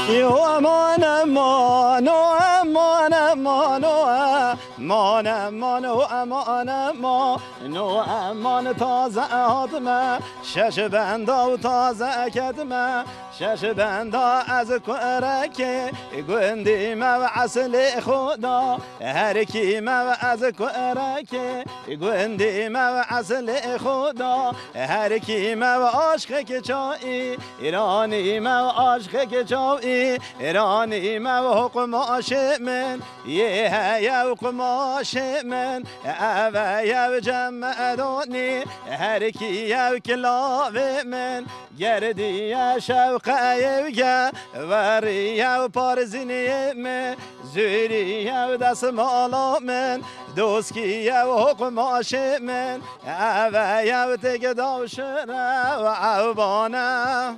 یو امان امان و امان امان و امان امان و امان امان و امان تازه آدمه شش بندا و تازه کدمه شش بندا از کرک گندیمه و اصل خدا هر کیمه و از کرک گندیمه و اصل خدا هر کیمه و عاشق که چایی ایرانی و عاشق که چایی ایرانی و قماش من یه هیا و قماش من اوه جمع دونی هر کیه و کلاوه من گردی شوقه یوگه وریه و پارزینی من زوریه و دست مالا من دوسکیه و قماش من اوه و تک داشره و عوبانه